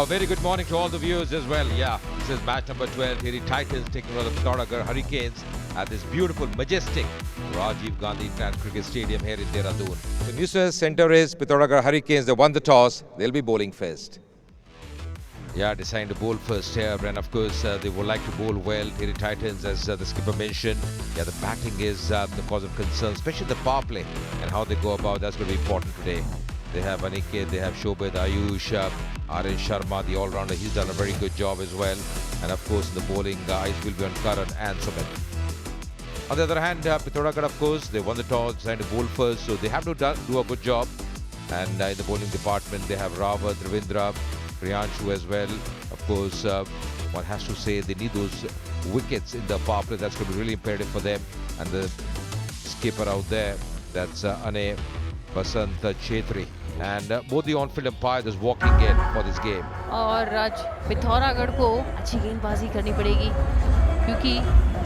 A very good morning to all the viewers as well. Yeah, this is match number 12. Here, the Titans taking on the Pithoragarh Hurricanes at this beautiful, majestic Rajiv Gandhi International Cricket Stadium here in Dehradun. The news center is Pithoragarh Hurricanes. They won the toss. They'll be bowling first. Yeah, deciding to bowl first here, and of course they would like to bowl well. Here, Titans, as the skipper mentioned, yeah, the batting is the cause of concern, especially the power play and how they go about. That's going to be important today. They have Aniket, they have Shobhit, Ayush, R.N. Sharma, the all-rounder. He's done a very good job as well. And of course, in the bowling, eyes will be on Karan and Sumit. On the other hand, Pithoragarh, of course, they won the toss, decided to bowl first, so they have to do a good job. And in the bowling department, they have Rawat, Ravindra, Priyanshu as well. Of course, one has to say they need those wickets in the power play. That's going to be really imperative for them. And the skipper out there, that's Ane Basant Chetri. And both the on-field umpires is walking in for this game. और आज पिथौरागढ़ को अच्छी गेंदबाजी करनी पड़ेगी, क्योंकि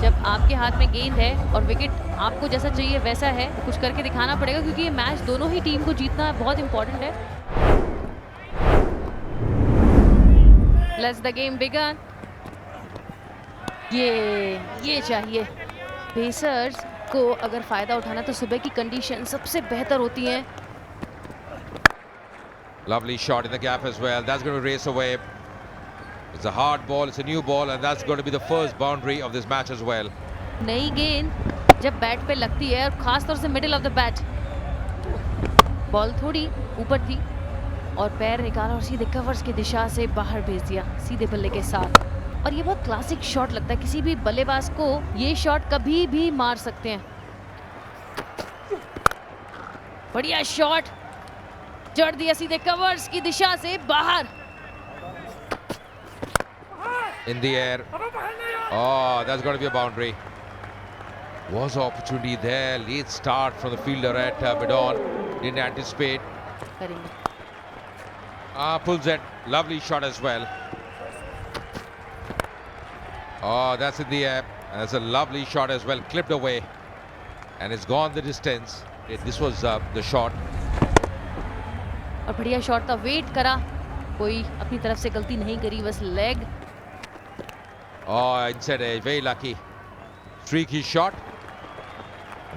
जब आपके हाथ में गेंद है और विकेट आपको जैसा चाहिए वैसा है, तो कुछ करके दिखाना पड़ेगा, क्योंकि ये मैच दोनों ही टीम को जीतना बहुत इंपॉर्टेंट है. Let's the game begin. ये चाहिए. पेसर्स को अगर फायदा उठाना तो सुबह की कंडीशन सबसे बेहतर होती है. Lovely shot in the gap as well. That's going to race away. It's a hard ball, it's a new ball, and that's going to be the first boundary of this match as well. नई गेंद जब bat पे लगती है, और खास तौर से middle of the bat, ball थोड़ी ऊपर थी और पैर निकाला और सीधे कवर्स की दिशा से बाहर भेज दिया, सीधे बल्ले के साथ. और ये बहुत क्लासिक शॉट लगता है. किसी भी बल्लेबाज को ये शॉट कभी भी मार सकते हैं. बढ़िया शॉट, जड़ दिया सीधे कवर्स की दिशा से बाहर. In the air. Oh, that's got to be a boundary. Was opportunity there. Late start from the fielder at Bidon. Didn't anticipate. Pulls it. Lovely shot as well. Oh, that's in the air. And that's a lovely shot as well. Clipped away. And it's gone the distance. This was the shot. और बढ़िया shot था. Wait करा, कोई अपनी तरफ से गलती नहीं करी, बस leg. Oh, inside edge, very lucky. Streaky shot.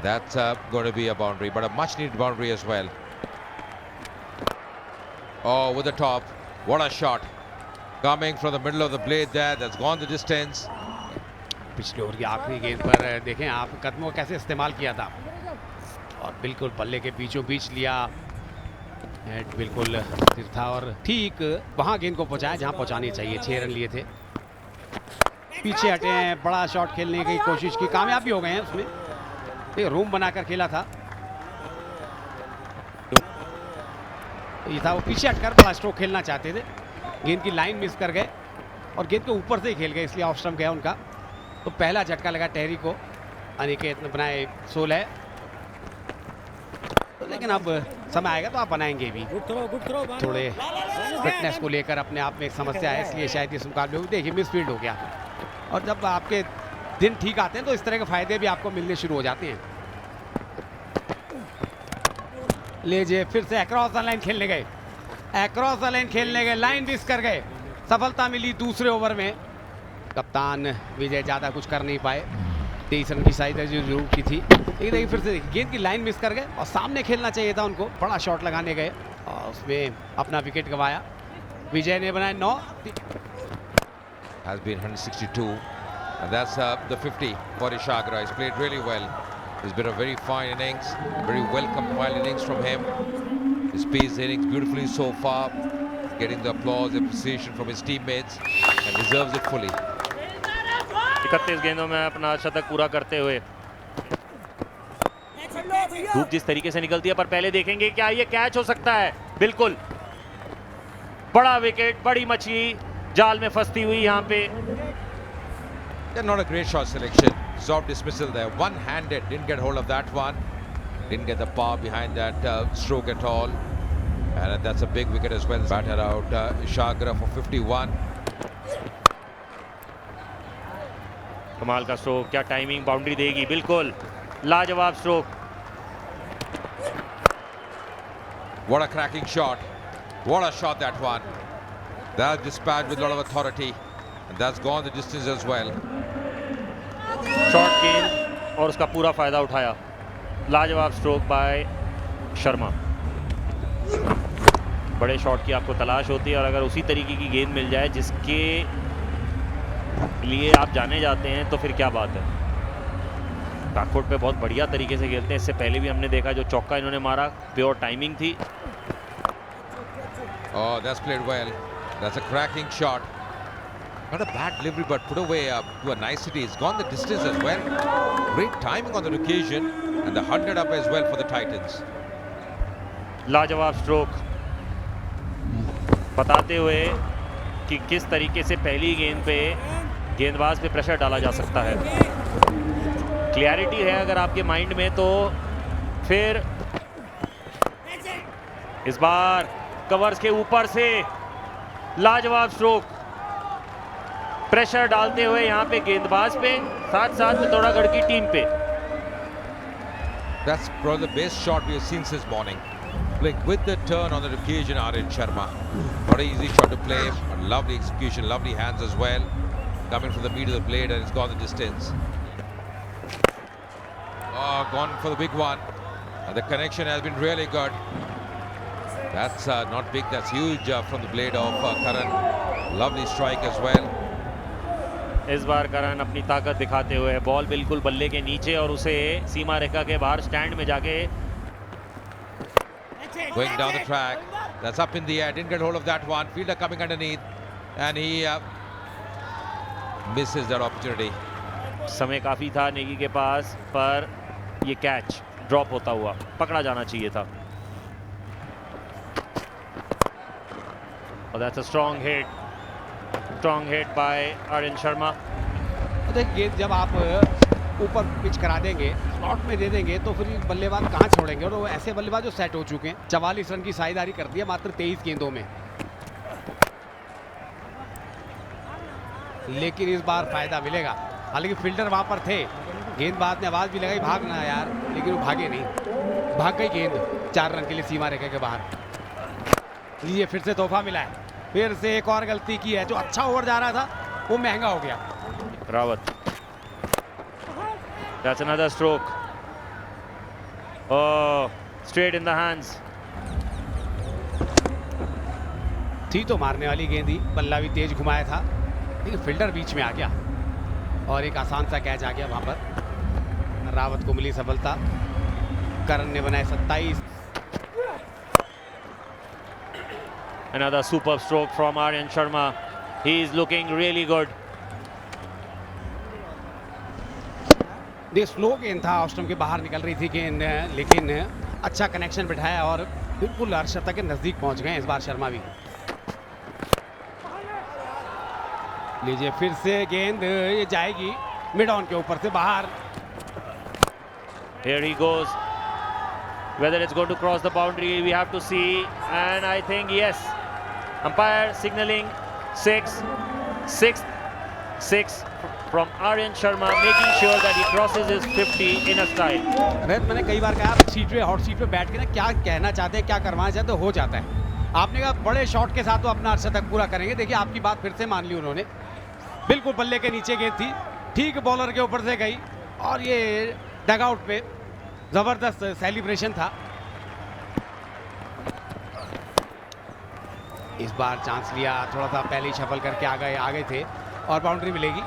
That's going to be a boundary, but a much needed boundary as well. Oh, with the top. What a shot. Coming from the middle of the blade there. That's gone the distance. पिछले over की आखिरी गेंद पर देखें आप कदमों कैसे इस्तेमाल किया था, और बिल्कुल बल्ले के बीचों बीच लिया. हेड बिल्कुल स्थिर था और ठीक वहां गेंद को पहुंचाया जहां पहुंचानी चाहिए. 6 रन लिए थे. पीछे हटे हैं, बड़ा शॉट खेलने की कोशिश की, कामयाब भी हो गए हैं उसमें. एक रूम बनाकर खेला था. ये था वो पीछे हटकर बड़ा स्ट्रोक खेलना चाहते थे. गेंद की लाइन मिस कर गए और गेंद के ऊपर से ही खेल गए, इसलिए ऑफ स्टंप गया उनका. तो पहला झटका लगा टेरी को. अनिकेत ने बनाए 16, लेकिन अब समय आएगा तो आप बनाएंगे भी. थोड़े फिटनेस को लेकर अपने आप में एक समस्या है, इसलिए शायद इस मुकाबले में देखिए मिसफील्ड हो गया. और जब आपके दिन ठीक आते हैं तो इस तरह के फायदे भी आपको मिलने शुरू हो जाते हैं. लीजिए फिर से अक्रॉस द लाइन खेलने गए, अक्रॉस द लाइन खेलने गए, लाइन मिस कर गए. सफलता मिली दूसरे ओवर में. कप्तान विजय ज़्यादा कुछ कर नहीं पाए. 23 रन की साइज जो जरूर की थी. लेकिन देखिए फिर से गेंद की लाइन मिस कर गए और सामने खेलना चाहिए था उनको. बड़ा शॉट लगाने गए और उसमें अपना विकेट गंवाया. विजय ने बनाया 9. Has been 162, and that's the 50 for Ishagra. He's played really well. It's been a very fine innings, very well compiled innings from him. He's paced the innings beautifully so far, getting the applause, appreciation from his teammates, and deserves it fully. 31 गेंदों में अपना शतक पूरा करते हुए. धूप जिस तरीके से निकलती है, पर पहले देखेंगे क्या ये कैच हो सकता है. बिल्कुल बड़ा विकेट, बड़ी मछली जाल में फंसती हुई यहाँ पे. Not a great shot selection. Soft dismissal there. One-handed. Didn't get hold of that one. Didn't get the power behind that stroke at all. And that's a big wicket as well. Batted out Ishagra for 51. कमाल का stroke. क्या timing, boundary देगी. बिल्कुल लाजवाब stroke. What a cracking shot. What a shot that one. That's dispatched with a lot of authority, and that's gone the distance as well. Short गेंद और उसका पूरा फायदा उठाया. लाजवाब स्ट्रोक बाय शर्मा. बड़े शॉट की आपको तलाश होती है और अगर उसी तरीके की गेंद मिल जाए जिसके लिए आप जाने जाते हैं तो फिर क्या बात है. बैकफुट पे बहुत बढ़िया तरीके से खेलते हैं. इससे पहले भी हमने देखा जो चौका इन्होंने मारा प्योर टाइमिंग थी. Oh, that's played well. That's a cracking shot. Not a bad delivery, but put away to a nicety. It's gone the distance as well. Great timing on that occasion, and the 100 up as well for the Titans. लाजवाब stroke बताते हुए कि किस तरीके से पहली गेंद पे गेंदबाज पे प्रेशर डाला जा सकता है. क्लैरिटी है अगर आपके माइंड में तो फिर इस बार कवर्स के ऊपर से लाजवाब स्ट्रोक. प्रेशर डालते हुए यहाँ पे गेंदबाज पे साथ साथ पिथौरागढ़ की टीम पे. That's probably the best shot we have seen since morning. Playing with the turn on the occasion, Aryan Sharma. Not an easy shot to play, but lovely execution, lovely hands as well. Coming from the meat of the blade, and it's gone the distance. Oh, gone for the big one. And the connection has been really good. That's not big, that's huge from the blade of Karan. Lovely strike as well. इस बार करण अपनी ताकत दिखाते हुए ball बिल्कुल बल्ले के नीचे और उसे सीमा रेखा के बाहर स्टैंड में जाके Going down the track. That's up in the air. Didn't get hold of that one. Fielder coming underneath. And he misses that opportunity. समय काफी था नेगी के पास पर ये कैच ड्रॉप होता हुआ पकड़ा जाना चाहिए था. और that's a strong hit by Aryan Sharma. देखिए गेंद जब आप ऊपर पिच करा देंगे, स्लॉट में दे देंगे तो फिर बल्लेबाज कहाँ छोड़ेंगे. और वो ऐसे बल्लेबाज जो सेट हो चुके हैं. 44 रन की साझेदारी कर दी है मात्र 23 गेंदों में. लेकिन इस बार फायदा मिलेगा. हालांकि फील्डर वहां पर थे. गेंदबाज ने आवाज भी लगाई भागना यार, लेकिन वो भागे नहीं. भाग गई गेंद 4 रन के लिए सीमा रेखा के बाहर. लीजिए फिर से तोहफा मिला है. फिर से एक और गलती की है. जो अच्छा ओवर जा रहा था वो महंगा हो गया. Rawat. That's another stroke. Oh, straight in the hands. थी तो मारने वाली गेंद ही. बल्ला भी तेज घुमाया था लेकिन फील्डर बीच में आ गया और एक आसान सा कैच आ गया वहां पर. रावत को मिली सफलता. करण ने बनाए 27. Another superb stroke from Aryan Sharma. He is looking really good. ये स्लो गेंद था. ऑस्ट्रम के बाहर निकल रही थी गेंद, लेकिन अच्छा कनेक्शन बिठाया और बिल्कुल अर्शता के नजदीक पहुंच गए इस बार शर्मा भी. लीजिए फिर से गेंद ये जाएगी मिड ऑन के ऊपर से बाहर. Here he goes. Whether it's going to cross the boundary, we have to see. And I think yes. Umpire signaling 6 from Aryan Sharma, making sure that he crosses his 50 in a style. मैंने कई बार कहा आप seat पे hot seat पे बैठ के ना क्या कहना चाहते हैं, क्या करवाना चाहते हैं, हो जाता है. आपने कहा बड़े शॉट के साथ तो अपना अर्धशतक पूरा करेंगे. देखिए आपकी बात फिर से मान ली उन्होंने. बिल्कुल बल्ले के नीचे गेंद थी, ठीक बॉलर के ऊपर से गई और ये डगआउट पे जबरदस्त सेलिब्रेशन था. इस बार चांस लिया, थोड़ा सा पहले ही शफल करके आ गए थे और बाउंड्री मिलेगी.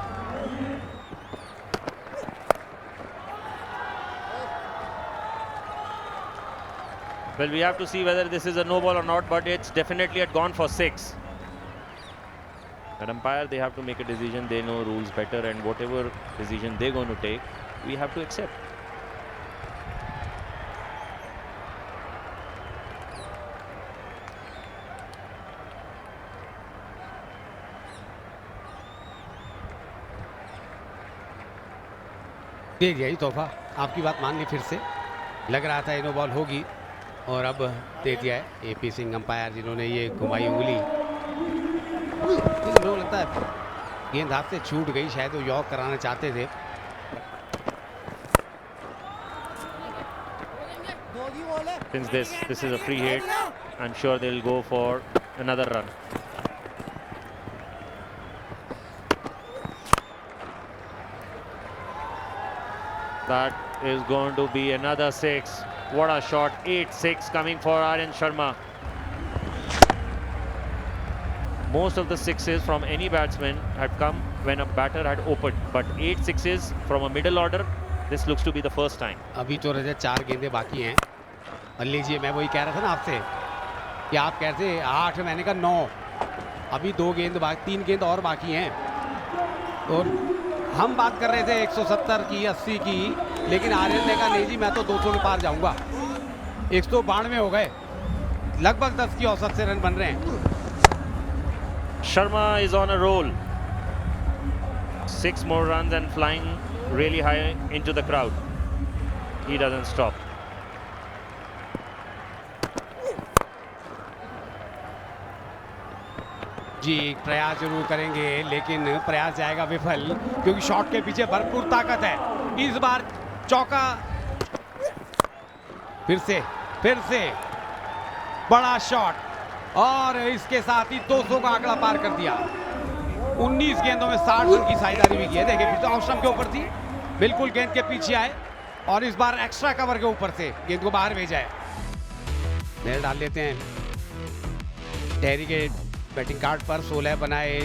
Well, we have to see whether this is a no ball or not, but it's definitely had gone for 6. At umpire, they have to make a decision. They know rules better, and whatever decision they're going to take, we have to accept. दे दिया ही तोहफा. आपकी बात मान ली फिर से. लग रहा था नो बॉल होगी और अब दे दिया है एपी सिंह अंपायर, जिन्होंने ये घुमाई उंगली. लोग लगता है गेंद हाथ से छूट गई, शायद वो यॉक कराना चाहते थे. Since this is a free hit, I'm sure they'll go for another run. That is going to be another 6. What a shot. 8-6 coming for Aryan Sharma. Most of the sixes from any batsman had come when a batter had opened, but 8 sixes from a middle order, this looks to be the first time. अभी तो रजत 4 गेंदें बाकी हैं। और लीजिए, मैं वही कह रहा था ना आपसे कि आप कहते 8, मैंने कहा 9, अभी 2 गेंद बाकी, 3 गेंद और बाकी हैं। और हम बात कर रहे थे 170 की, 80 की, लेकिन आर्यन ने कहा नहीं जी, मैं तो 200 के पार जाऊंगा। 192 हो गए, लगभग 10 की औसत से रन बन रहे हैं। Sharma is on a roll. 6 more runs and flying really high into the crowd. He doesn't stop. जी, प्रयास जरूर करेंगे, लेकिन प्रयास जाएगा विफल, क्योंकि शॉट के पीछे भरपूर ताकत है। इस बार चौका, फिर से बड़ा शॉट, और इसके साथ ही 200 का आंकड़ा पार कर दिया। 19 गेंदों में 60 रन की साझेदारी भी की है। देखिए, फिर तो ऑफ स्टंप के ऊपर थी, बिल्कुल गेंद के पीछे आए, और इस बार एक्स्ट्रा कवर के ऊपर से गेंद को बाहर भेजा है। नजर डाल लेते हैं टेरी के बैटिंग कार्ड पर। 16 बनाए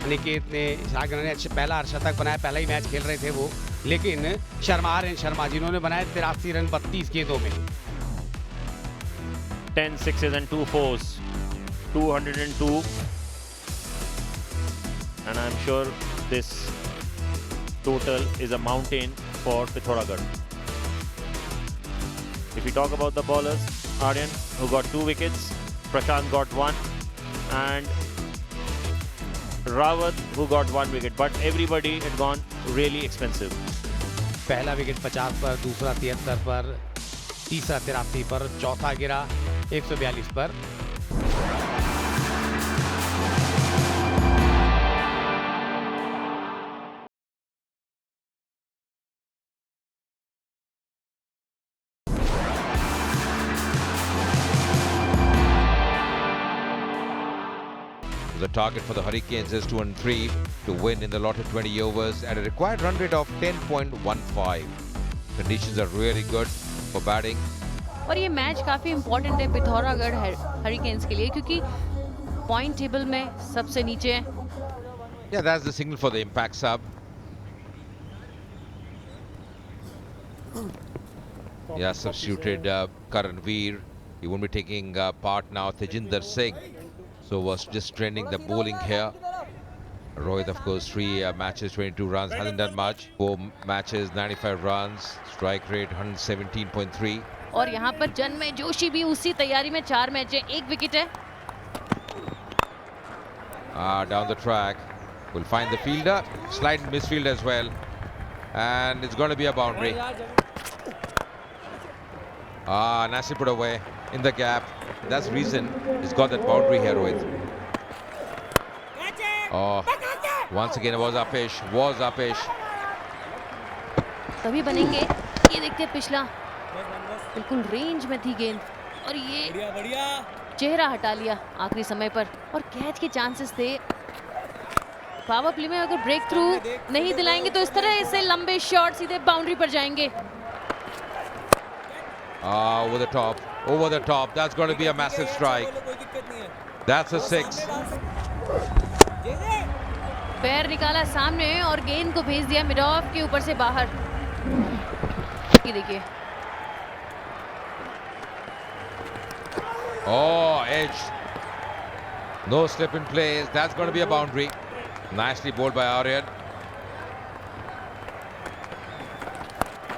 अनिकेत ने, सागर ने पहला अर्धशतक बनाया, पहला ही मैच खेल रहे थे वो, लेकिन आर्यन शर्मा जिन्होंने बनाए 83 रन 32 गेंदों में। 10 sixes and 2 fours. 202. And I'm sure this total is a mountain for Pithoragarh. If we talk about the bowlers, Aryan, who got 2 wickets, Prashant got 1, and Rawat, who got 1 wicket, but everybody had gone really expensive. पहला wicket 50 पर, दूसरा 73 पर, तीसरा 83 पर, चौथा गिरा 142 पर। The target for the Hurricanes is 203 to win in the allotted 20 overs at a required run rate of 10.15. Conditions are really good for batting. और ये मैच काफी इंपॉर्टेंट है पिथौरागढ़ हरिकेन्स के लिए, क्योंकि पॉइंट टेबल में सबसे नीचे है। Yeah, that's the signal for the impact sub. Yeah, substituted Karan Veer. He won't be taking part now. Tejinder Singh. So was just trending the bowling here. Rohit, of course, 3 matches, 22 runs, hasn't done much. 4 matches, 95 runs, strike rate 117.3. और यहाँ पर जन्मे जोशी भी उसी तैयारी में, 4 match है, 1 wicket है। Down the track, we'll find the fielder, slight misfield as well, and it's going to be a boundary. Nasir put away in the gap. That's the reason he's got that boundary here with. Once again it was Apesh. तभी बनेंगे, ये देखते हैं पिछला, बिल्कुल range में थी गेंद, और ये चेहरा हटा लिया आखिरी समय पर, और कैच के चांसेस थे। पावर प्ले में अगर ब्रेक थ्रू नहीं दिलाएंगे तो इस तरह से लंबे शॉट सीधे बाउंड्री पर जाएंगे। Over the top. That's going to be a massive strike. That's a 6. पैर निकाला सामने और गेंद को भेज दिया मिड ऑफ के ऊपर से बाहर। ये देखिए, edge. No slip in place. That's going to be a boundary. Nicely bowled by Aryan.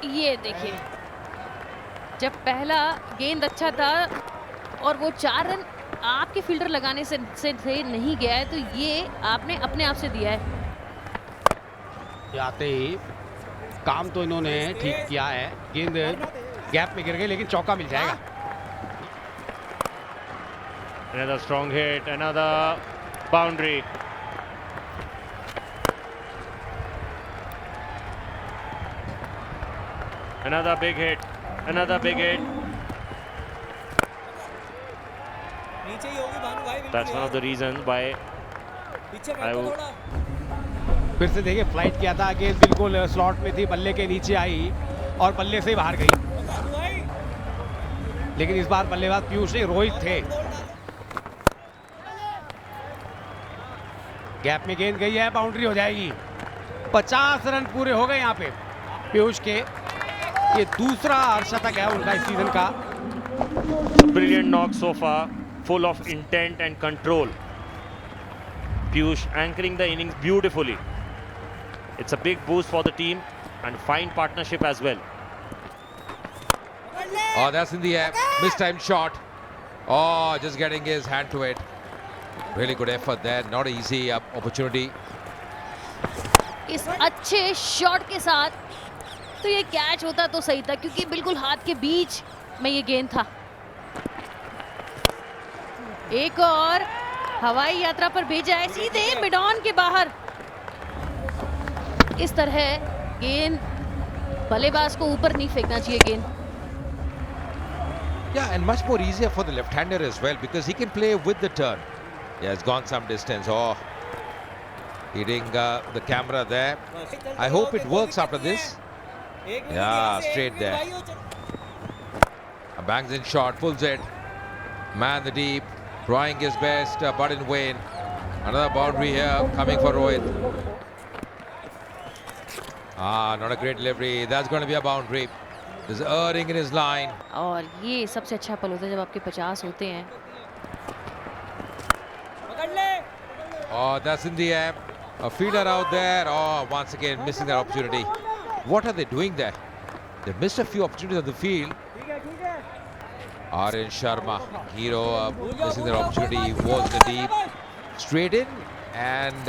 ये देखिए, जब पहला गेंद अच्छा था और वो 4 रन आपके फील्डर लगाने से नहीं गया है, तो ये आपने अपने आप से दिया है। आते ही काम तो इन्होंने ठीक किया है, गेंद गैप में गिर गई, लेकिन चौका मिल जाएगा। Another strong hit, another boundary. Another big hit. That's one of the reasons why I फिर से देखिए, फ्लाइट किया था, गेंद बिल्कुल स्लॉट में थी, बल्ले के नीचे आई, और बल्ले से ही बाहर गई, लेकिन इस बार बल्लेबाज पीयूष नहीं, रोहित थे। गैप में गेंद गई है, बाउंड्री हो जाएगी। 50 रन पूरे हो गए यहाँ पे पीयूष के। ये दूसरा अर्धशतक है उनका इस सीजन का। Brilliant knock so far, full of intent and control. Piyush anchoring the innings beautifully. It's a big boost for the team and fine partnership as well. Oh, that's in the air. Mistimed shot. Oh, just getting his hand to it. Really good effort there. Not an easy opportunity. इस अच्छे shot के साथ तो ये catch होता तो सही था, क्योंकि बिल्कुल हाथ के बीच में ये गेंद था। एक और हवाई यात्रा पर भेजा है, सीधे मिड ऑन के बाहर। इस तरह गेंद बल्लेबाज को ऊपर नहीं फेंकना चाहिए गेंद। Yeah, and much more easier for the left-hander as well, because he can play with the turn. Yeah, it's gone some distance. Oh, hitting the camera there. I hope it works after this. Yeah, straight there. Bangs in shot, pulls it. Man the deep, trying his best, but in vain. Another boundary here coming for Rohit. Not a great delivery. That's going to be a boundary. There's erring in his line. और ये सबसे अच्छा पल होता है जब आपके 50 होते हैं। Oh, that's in the air. A fielder out there. Oh, once again missing that opportunity. What are they doing there? They missed a few opportunities on the field. Aryan Sharma, hero, missing that opportunity. He was in the deep. Straight in and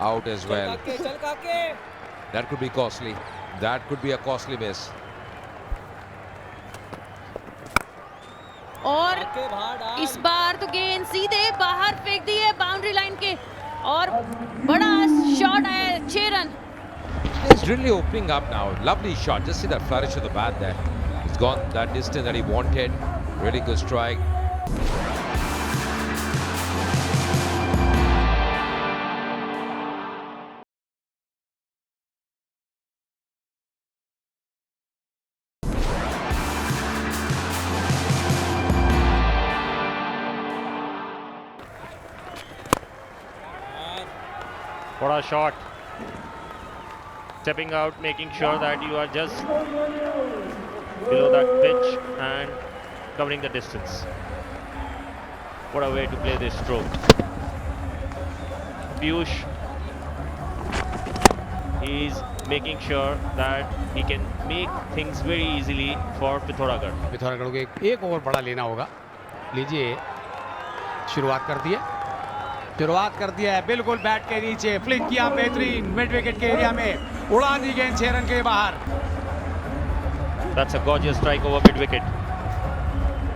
out as well. That could be costly. That could be a costly miss. और इस बार तो गेंद सीधे बाहर फेंक दी है boundary line के, और बड़ा शॉट आया है, 6 run. He's really opening up now. Lovely shot. Just see that flourish of the bat there. He's gone that distance that he wanted. Really good strike. What a shot. Stepping out, making sure that you are just below that pitch and covering the distance. What a way to play this stroke. Piyush is making sure that he can make things very easily for Pithoragarh. Pithoragarh को एक over बड़ा लेना होगा। लीजिए, शुरुआत कर दी है। शुरुआत कर दिया है, बिल्कुल बैट के नीचे फ्लिक किया, बेहतरीन मिड विकेट के एरिया में उड़ा दी गेंद 6 रन के बाहर। That's a gorgeous strike over mid wicket.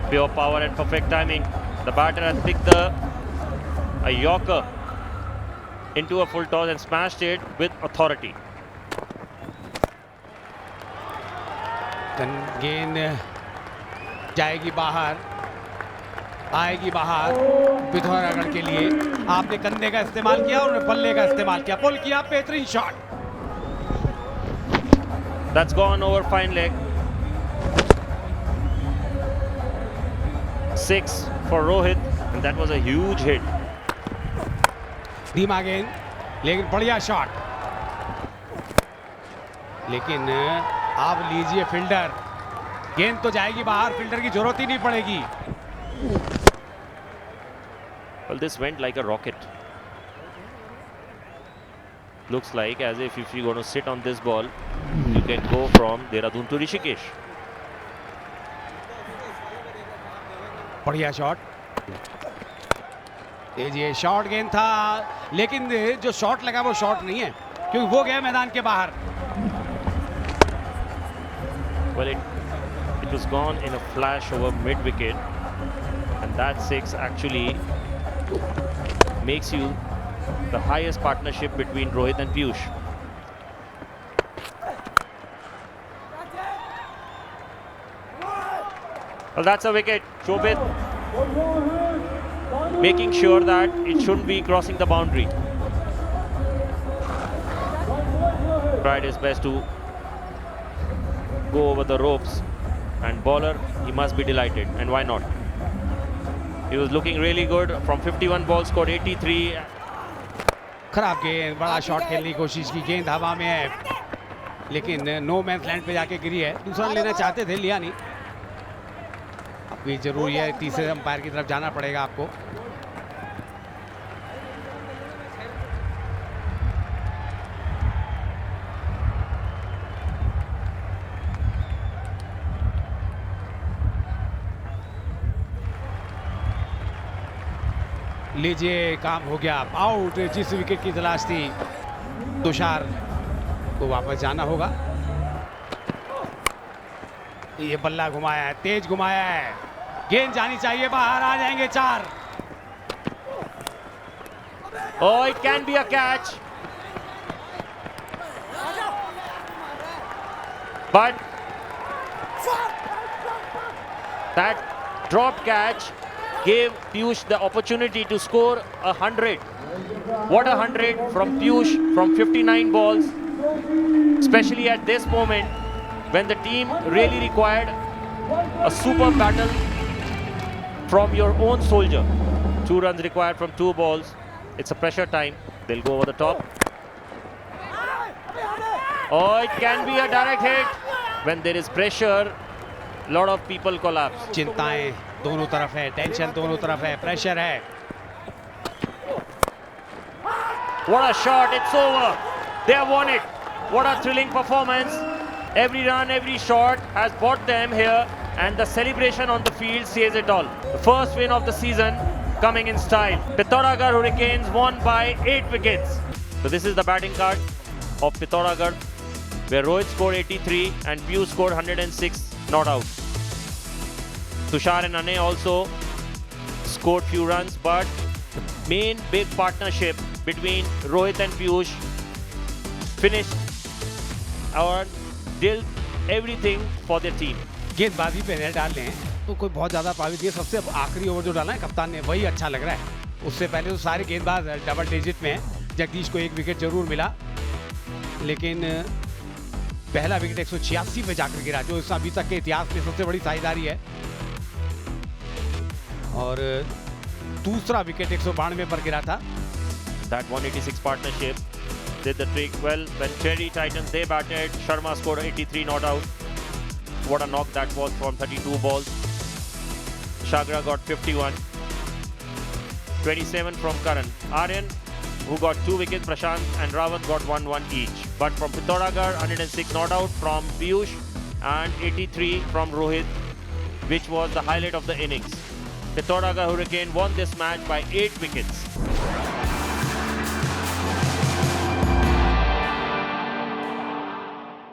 Pure power and perfect timing. The batter has picked a yorker into a full toss and smashed it with authority. गेंद जाएगी बाहर, आएगी बाहर पिथौरागढ़ के लिए। आपने कंधे का इस्तेमाल किया और बल्ले का इस्तेमाल किया, पुल किया, बेहतरीन shot. That's gone over fine leg. 6 for Rohit, and that was a huge hit. धीमा गेंद, लेकिन बढ़िया शॉट। लेकिन आप लीजिए फील्डर, गेंद तो जाएगी बाहर, फील्डर की जरूरत ही नहीं पड़ेगी। Well, this went like a rocket. Looks like as if you're going to sit on this ball, you can go from Dehradun to Rishikesh. बढ़िया शॉट। ये शॉट गेंद था, लेकिन जो शॉट लगा वो शॉट नहीं है, क्योंकि वो गया मैदान के बाहर। Well, it was gone in a flash over mid wicket, and that 6 actually makes you the highest partnership between Rohit and Piyush. Well, that's a wicket. Shobit making sure that it shouldn't be crossing the boundary. Tried his best to go over the ropes, and bowler, he must be delighted, and why not? He was looking really good. From 51 balls, scored 83. खराब गेंद, बड़ा shot खेलने की कोशिश की, गेंद हवा में है लेकिन नो मैंस लैंड पे जाके गिरी है। दूसरा लेना चाहते थे, लिया नहीं। अभी जरूरी है, तीसरे अंपायर की तरफ जाना पड़ेगा आपको। लीजिए, काम हो गया, आउट। जिस विकेट की तलाश थी, तुषार को वापस जाना होगा। ये बल्ला घुमाया है, तेज घुमाया है, गेंद जानी चाहिए बाहर, आ जाएंगे 4। Oh, it can be a catch. But that drop catch gave Piyush the opportunity to score 100. What a 100 from Piyush from 59 balls, especially at this moment when the team really required a super battle from your own soldier. 2 runs required from 2 balls. It's a pressure time. They'll go over the top. Oh, it can be a direct hit. When there is pressure, lot of people collapse. चिंताएं दोनों तरफ है, tension दोनों तरफ है, pressure है। What a shot, it's over. They have won it. What a thrilling performance. Every run, every shot has brought them here, and the celebration on the field says it all. The first win of the season coming in style. Pithoragarh Hurricanes won by 8 wickets. So this is the batting card of Pithoragarh, where Rohit scored 83 and Piyush scored 106 not out. Tushar and Ane also scored few runs, but main big partnership between Rohit and Piyush finished or did everything for their team. गेंदबाजी पे नजर डाल लें तो कोई बहुत ज्यादा प्रभावित नहीं है। सबसे आखिरी ओवर जो डाला है कप्तान ने, वही अच्छा लग रहा है। उससे पहले तो सारे गेंदबाज डबल डिजिट में हैं। जगदीश को 1 विकेट जरूर मिला, लेकिन पहला विकेट 186 पे जाकर गिरा, जो इस अभी तक के इतिहास में सबसे बड़ी साझेदारी है। और दूसरा विकेट 192 पर गिरा था। That 186 partnership did the trick well. When Cherry Titans they batted, Sharma scored 83 not out. What a knock that was from 32 balls. Shagra got 51. 27 from Karan. Aryan, who got 2 wickets, Prashant and Rawat got 1-1 each. But from Pithoragarh, 106 not out from Piyush and 83 from Rohit, which was the highlight of the innings. Pithoragarh Hurricane won this match by 8 wickets.